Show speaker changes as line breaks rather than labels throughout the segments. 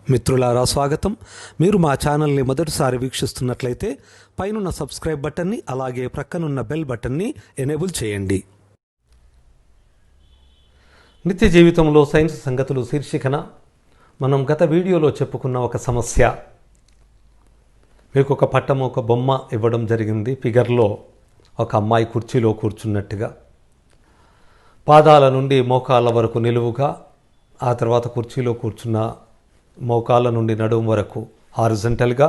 మిత్రులారా స్వాగతం. మీరు మా ఛానల్ని మొదటిసారి వీక్షిస్తున్నట్లయితే పైనున్న సబ్స్క్రైబ్ బటన్ని అలాగే ప్రక్కనున్న బెల్ బటన్ని ఎనేబుల్ చేయండి. నిత్య జీవితంలో సైన్స్ సంగతులు శీర్షికన మనం గత వీడియోలో చెప్పుకున్న ఒక సమస్య. మీకు ఒక పట్టము, ఒక బొమ్మ ఇవ్వడం జరిగింది. ఫిగర్లో ఒక అమ్మాయి కుర్చీలో కూర్చున్నట్టుగా, పాదాల నుండి మోకాళ్ళ వరకు నిలువుగా, ఆ తర్వాత కుర్చీలో కూర్చున్న మోకాళ్ళ నుండి నడుము వరకు హారిజంటల్గా,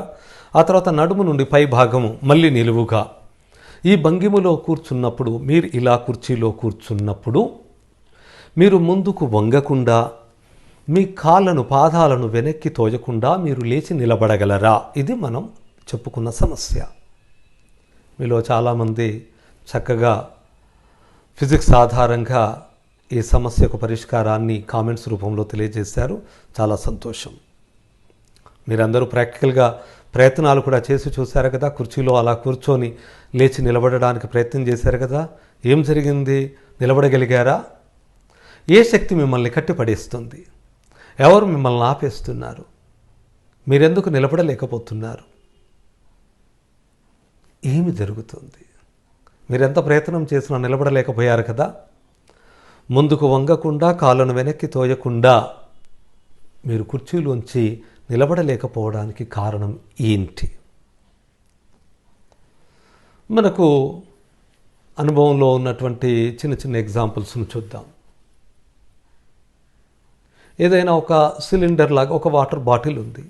ఆ తర్వాత నడుము నుండి పై భాగము మళ్ళీ నిలువుగా. ఈ భంగిమలో కూర్చున్నప్పుడు, మీరు ఇలా కుర్చీలో కూర్చున్నప్పుడు మీరు ముందుకు వంగకుండా, మీ కాళ్ళను, పాదాలను వెనక్కి తోయకుండా మీరు లేచి నిలబడగలరా? ఇది మనం చెప్పుకున్న సమస్య. మీలో చాలామంది చక్కగా ఫిజిక్స్ ఆధారంగా ఈ సమస్యకు పరిష్కారాన్ని కామెంట్స్ రూపంలో తెలియజేశారు. చాలా సంతోషం. మీరందరూ ప్రాక్టికల్గా ప్రయత్నాలు కూడా చేసి చూశారు కదా. కుర్చీలో అలా కూర్చొని లేచి నిలబడడానికి ప్రయత్నం చేశారు కదా. ఏం జరిగింది? నిలబడగలిగారా? ఏ శక్తి మిమ్మల్ని కట్టిపడేస్తుంది? ఎవరు మిమ్మల్ని ఆపేస్తున్నారు? మీరెందుకు నిలబడలేకపోతున్నారు? ఏమి జరుగుతుంది? మీరెంత ప్రయత్నం చేసినా నిలబడలేకపోయారు కదా. ముందుకు వంగకుండా, కాళ్ళను వెనక్కి తోయకుండా మీరు కుర్చీలోంచి నిలబడలేకపోవడానికి కారణం ఏంటి? మనకు అనుభవంలో ఉన్నటువంటి చిన్న చిన్న ఎగ్జాంపుల్స్ను చూద్దాం. ఏదైనా ఒక సిలిండర్ లాగా ఒక వాటర్ బాటిల్ ఉంది.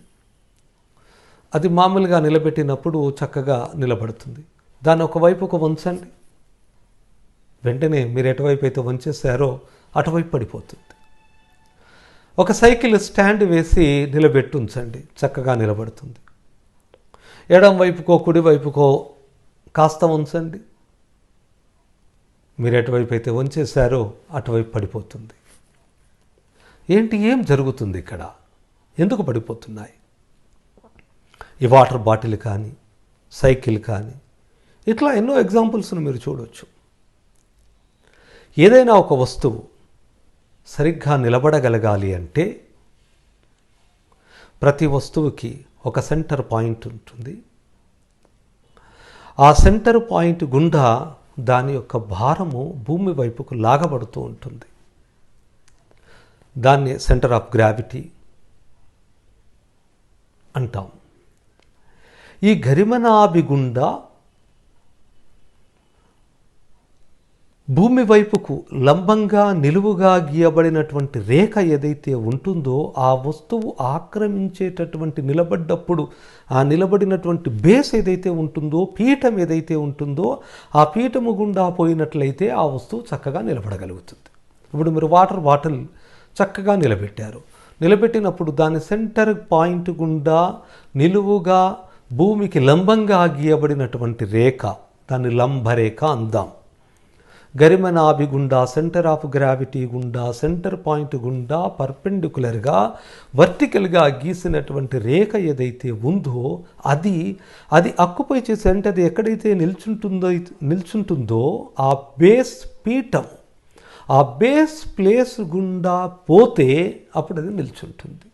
అది మామూలుగా నిలబెట్టినప్పుడు చక్కగా నిలబడుతుంది. దాన్ని ఒకవైపుకు వంచండి, వెంటనే మీరు ఎటువైపు అయితే వంచేశారో అటువైపు పడిపోతుంది. ఒక సైకిల్ స్టాండ్ వేసి నిలబెట్టి ఉంచండి, చక్కగా నిలబడుతుంది. ఎడం వైపుకో కుడివైపుకో కాస్త ఉంచండి, మీరు ఎటువైపు అయితే వంచేశారో అటువైపు పడిపోతుంది. ఏం జరుగుతుంది ఇక్కడ? ఎందుకు పడిపోతున్నాయి? ఈ వాటర్ బాటిల్ కానీ, సైకిల్ కానీ, ఇట్లా ఎన్నో ఎగ్జాంపుల్స్ను మీరు చూడవచ్చు. ఏదైనా ఒక వస్తువు సరిగ్గా నిలబడగలగాలి అంటే ప్రతి వస్తువుకి ఒక సెంటర్ పాయింట్ ఉంటుంది. ఆ సెంటర్ పాయింట్ గుండా దాని యొక్క భారము భూమి వైపుకు లాగబడుతూ ఉంటుంది. దాన్ని సెంటర్ ఆఫ్ గ్రావిటీ అంటాం. ఈ గరిమనాభి గుండా భూమి వైపుకు లంబంగా నిలువుగా గీయబడినటువంటి రేఖ ఏదైతే ఉంటుందో, ఆ వస్తువు ఆక్రమించేటటువంటి నిలబడ్డప్పుడు ఆ నిలబడినటువంటి బేస్ ఏదైతే ఉంటుందో, పీఠం ఏదైతే ఉంటుందో, ఆ పీఠము గుండా పోయినట్లయితే ఆ వస్తువు చక్కగా నిలబడగలుగుతుంది. ఇప్పుడు మీరు వాటర్ బాటిల్ చక్కగా నిలబెట్టారు. నిలబెట్టినప్పుడు దాని సెంటర్ పాయింట్ గుండా నిలువుగా భూమికి లంబంగా గీయబడినటువంటి రేఖ, దాన్ని లంబరేఖ అందాం. గరిమనాభి గుండా, సెంటర్ ఆఫ్ గ్రావిటీ గుండా, సెంటర్ పాయింట్ గుండా పర్పెండికులర్గా వర్టికల్గా గీసినటువంటి రేఖ ఏదైతే ఉందో అది అక్కుపై చేసే, అంటే అది ఎక్కడైతే నిల్చుంటుందో ఆ బేస్ పీఠం, ఆ బేస్ ప్లేస్ గుండా పోతే అప్పుడు అది నిల్చుంటుంది.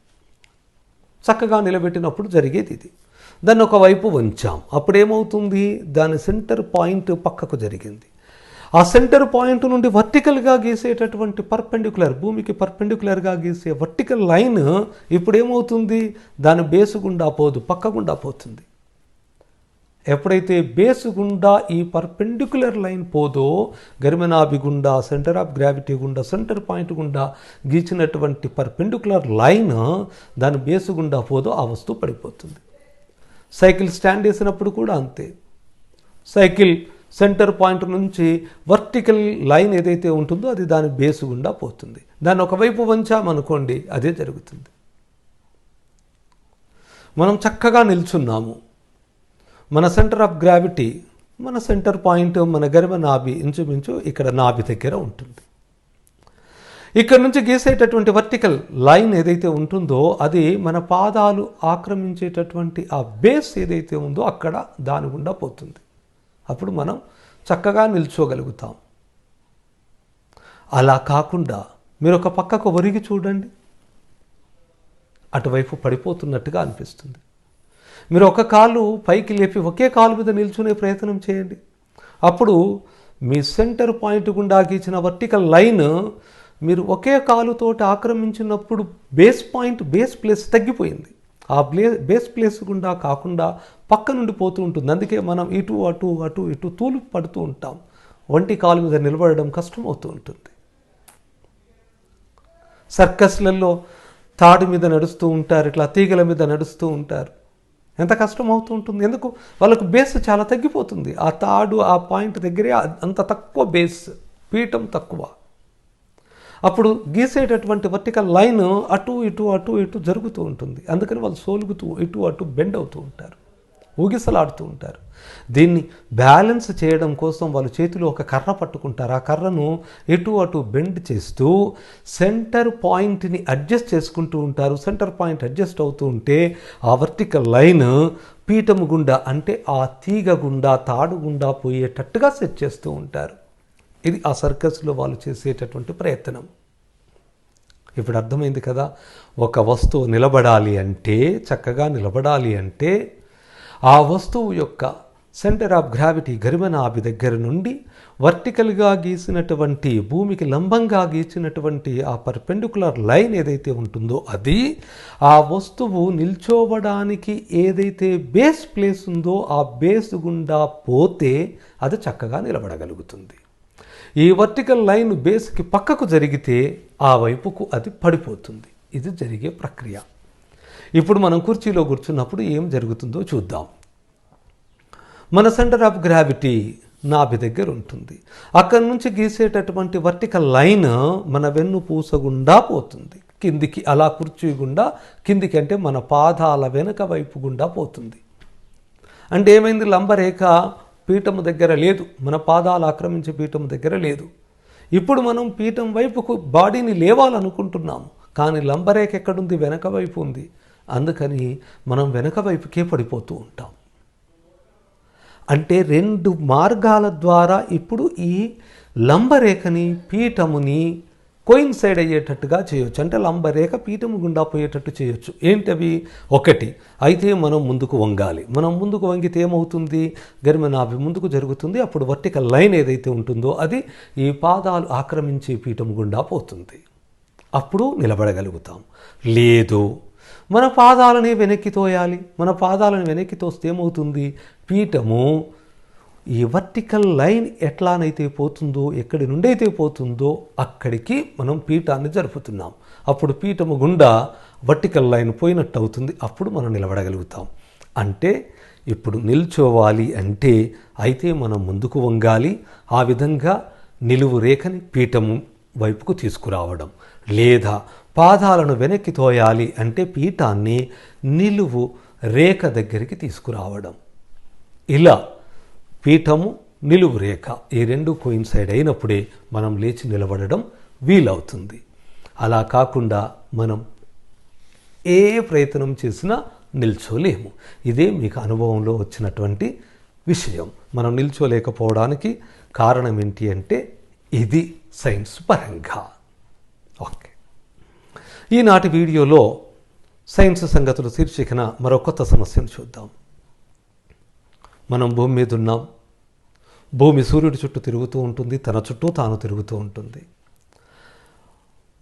చక్కగా నిలబెట్టినప్పుడు జరిగేది ఇది. దాన్ని ఒకవైపు వంచాం, అప్పుడేమవుతుంది? దాని సెంటర్ పాయింట్ పక్కకు జరిగింది. ఆ సెంటర్ పాయింట్ నుండి వర్టికల్గా గీసేటటువంటి పర్పెండికులర్, భూమికి పర్పెండికులర్గా గీసే వర్టికల్ లైన్ ఇప్పుడు ఏమవుతుంది? దాని బేసు గుండా పోదు, పక్క గుండా పోతుంది. ఎప్పుడైతే బేసు గుండా ఈ పర్పెండికులర్ లైన్ పోదో, గరిమనాభి గుండా, సెంటర్ ఆఫ్ గ్రావిటీ గుండా, సెంటర్ పాయింట్ గుండా గీచినటువంటి పర్పెండికులర్ లైన్ దాని బేసు గుండా పోదో ఆ వస్తువు పడిపోతుంది. సైకిల్ స్టాండ్ వేసినప్పుడు కూడా అంతే. సైకిల్ సెంటర్ పాయింట్ నుంచి వర్టికల్ లైన్ ఏదైతే ఉంటుందో అది దాని బేసు గుండా పోతుంది. దాన్ని ఒకవైపు వంచామనుకోండి, అదే జరుగుతుంది. మనం చక్కగా నిల్చున్నాము. మన సెంటర్ ఆఫ్ గ్రావిటీ, మన సెంటర్ పాయింట్, మన గరిమ నాభి ఇంచుమించు ఇక్కడ నాభి దగ్గర ఉంటుంది. ఇక్కడ నుంచి గీసేటటువంటి వర్టికల్ లైన్ ఏదైతే ఉంటుందో అది మన పాదాలు ఆక్రమించేటటువంటి ఆ బేస్ ఏదైతే ఉందో అక్కడ దాని గుండా పోతుంది. అప్పుడు మనం చక్కగా నిల్చోగలుగుతాం. అలా కాకుండా మీరు ఒక పక్కకు ఒరిగి చూడండి, అటువైపు పడిపోతున్నట్టుగా అనిపిస్తుంది. మీరు ఒక కాలు పైకి లేపి ఒకే కాలు మీద నిల్చునే ప్రయత్నం చేయండి. అప్పుడు మీ సెంటర్ పాయింట్ గుండా గీచిన వర్టికల్ లైన్ మీరు ఒకే కాలుతోటి ఆక్రమించినప్పుడు బేస్ ప్లేస్ తగ్గిపోయింది. ఆ బేస్ ప్లేస్ గుండా కాకుండా పక్క నుండి పోతూ ఉంటుంది. అందుకే మనం ఇటు అటు అటు ఇటు తూలు పడుతూ ఉంటాం. ఒంటి కాలు మీద నిలబడడం కష్టమవుతూ ఉంటుంది. సర్కస్లలో తాడు మీద నడుస్తూ ఉంటారు, ఇట్లా తీగల మీద నడుస్తూ ఉంటారు. ఎంత కష్టం అవుతూ ఉంటుంది. ఎందుకు? వాళ్ళకు బేస్ చాలా తగ్గిపోతుంది. ఆ తాడు ఆ పాయింట్ దగ్గరే అంత తక్కువ బేస్, పీఠం తక్కువ. అప్పుడు గీసేటటువంటి వర్టికల్ లైన్ అటు ఇటు అటు ఇటు జరుగుతూ ఉంటుంది. అందుకని వాళ్ళు సోలుగుతూ ఇటు అటు బెండ్ అవుతూ ఉంటారు, ఊగిసలాడుతూ ఉంటారు. దీన్ని బ్యాలెన్స్ చేయడం కోసం వాళ్ళు చేతిలో ఒక కర్ర పట్టుకుంటారు. ఆ కర్రను ఇటు అటు బెండ్ చేస్తూ సెంటర్ పాయింట్ని అడ్జస్ట్ చేసుకుంటూ ఉంటారు. సెంటర్ పాయింట్ అడ్జస్ట్ అవుతూ ఉంటే ఆ వర్టికల్ లైన్ పీఠము గుండా, అంటే ఆ తీగ గుండా తాడు గుండా పోయేటట్టుగా సెట్ చేస్తూ ఉంటారు. ఇది ఆ సర్కస్లో వాళ్ళు చేసేటటువంటి ప్రయత్నం. ఇప్పుడు అర్థమైంది కదా, ఒక వస్తువు నిలబడాలి అంటే, చక్కగా నిలబడాలి అంటే ఆ వస్తువు యొక్క సెంటర్ ఆఫ్ గ్రావిటీ గరిమనాభి దగ్గర నుండి వర్టికల్గా గీసినటువంటి, భూమికి లంబంగా గీసినటువంటి ఆ పర్పెండికులర్ లైన్ ఏదైతే ఉంటుందో అది ఆ వస్తువు నిల్చోవడానికి ఏదైతే బేస్ ప్లేస్ ఉందో ఆ బేస్ గుండా పోతే అది చక్కగా నిలబడగలుగుతుంది. ఈ వర్టికల్ లైన్ బేస్కి పక్కకు జరిగితే ఆ వైపుకు అది పడిపోతుంది. ఇది జరిగే ప్రక్రియ. ఇప్పుడు మనం కుర్చీలో కూర్చున్నప్పుడు ఏం జరుగుతుందో చూద్దాం. మన సెంటర్ ఆఫ్ గ్రావిటీ నాభి దగ్గర ఉంటుంది. అక్కడి నుంచి గీసేటటువంటి వర్టికల్ లైన్ మన వెన్ను పూస గుండా పోతుంది కిందికి. అలా కుర్చీ గుండా కిందికి, అంటే మన పాదాల వెనుక వైపు గుండా పోతుంది. అంటే ఏమైంది? లంబరేఖ పీఠము దగ్గర లేదు, మన పాదాలు ఆక్రమించే పీఠం దగ్గర లేదు. ఇప్పుడు మనం పీఠం వైపుకు బాడీని లేవాలనుకుంటున్నాము, కానీ లంబరేఖ ఎక్కడుంది? వెనక వైపు ఉంది. అందుకని మనం వెనక వైపుకే పడిపోతూ ఉంటాం. అంటే రెండు మార్గాల ద్వారా ఇప్పుడు ఈ లంబరేఖని పీఠముని కోయిన్సైడ్ అయ్యేటట్టుగా చేయొచ్చు. అంటే లంబరేఖ పీఠము గుండా పోయేటట్టు చేయొచ్చు. ఏంటవి? ఒకటి, అయితే మనం ముందుకు వంగాలి. మనం ముందుకు వంగితే ఏమవుతుంది? గరిమనాభి ముందుకు జరుగుతుంది. అప్పుడు వర్టికల్ లైన్ ఏదైతే ఉంటుందో అది ఈ పాదాలు ఆక్రమించే పీఠం గుండా పోతుంది. అప్పుడు నిలబడగలుగుతాం. లేదు, మన పాదాలని వెనక్కి తోయాలి. మన పాదాలను వెనక్కి తోస్తే ఏమవుతుంది? పీఠము ఈ వర్టికల్ లైన్ ఎట్లానైతే పోతుందో, ఎక్కడి నుండి అయితే పోతుందో అక్కడికి మనం పీఠాన్ని జరుపుతున్నాం. అప్పుడు పీఠము గుండా వర్టికల్ లైన్ పోయినట్టు అవుతుంది. అప్పుడు మనం నిలబడగలుగుతాం. అంటే ఇప్పుడు నిల్చోవాలి అంటే అయితే మనం ముందుకు వంగాలి. ఆ విధంగా నిలువు రేఖని పీఠము వైపుకు తీసుకురావడం. లేదా పాదాలను వెనక్కి తోయాలి అంటే పీఠాన్ని నిలువు రేఖ దగ్గరికి తీసుకురావడం. ఇలా పీఠము, నిలువు రేఖ ఈ రెండు కోయిన్సైడ్ అయినప్పుడే మనం లేచి నిలబడడం వీలవుతుంది. అలా కాకుండా మనం ఏ ప్రయత్నం చేసినా నిల్చోలేము. ఇదే మీకు అనుభవంలో వచ్చినటువంటి విషయం. మనం నిల్చోలేకపోవడానికి కారణం ఏంటి అంటే ఇది సైన్స్ పరంగా. ఓకే, ఈనాటి వీడియోలో సైన్స్ సంగతులు శీర్షికన మరో కొత్త సమస్యను చూద్దాం. మనం భూమి మీద ఉన్నాం. భూమి సూర్యుడి చుట్టూ తిరుగుతూ ఉంటుంది, తన చుట్టూ తాను తిరుగుతూ ఉంటుంది.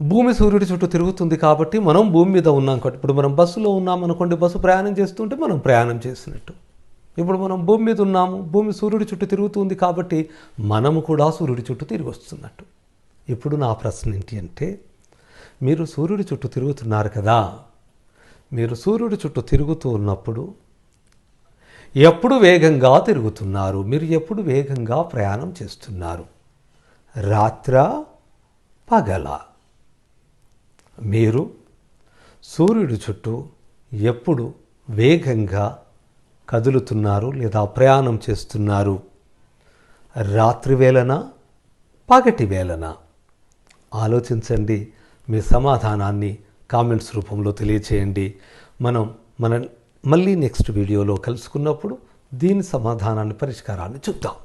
భూమి సూర్యుడి చుట్టూ తిరుగుతుంది కాబట్టి మనం భూమి మీద ఉన్నాం కాబట్టి, ఇప్పుడు మనం బస్సులో ఉన్నాం అనుకోండి, బస్సు ప్రయాణం చేస్తుంటే మనం ప్రయాణం చేసినట్టు. ఇప్పుడు మనం భూమి మీద ఉన్నాము, భూమి సూర్యుడి చుట్టూ తిరుగుతుంది కాబట్టి మనము కూడా సూర్యుడి చుట్టూ తిరిగి వస్తున్నట్టు. ఇప్పుడు నా ప్రశ్న ఏంటి అంటే, మీరు సూర్యుడి చుట్టూ తిరుగుతున్నారు కదా, మీరు సూర్యుడి చుట్టూ తిరుగుతూ ఉన్నప్పుడు ఎప్పుడు వేగంగా తిరుగుతున్నారు? మీరు ఎప్పుడు వేగంగా ప్రయాణం చేస్తున్నారు? రాత్రా పగలా? మీరు సూర్యుడి చుట్టూ ఎప్పుడు వేగంగా కదులుతున్నారు లేదా ప్రయాణం చేస్తున్నారు? రాత్రి వేళనా, పగటి వేళనా? ఆలోచించండి. మీ సమాధానాన్ని కామెంట్స్ రూపంలో తెలియచేయండి. మనం మళ్ళీ నెక్స్ట్ వీడియోలో కలుసుకున్నప్పుడు దీని సమాధానాన్ని, పరిష్కారాన్ని చూద్దాం.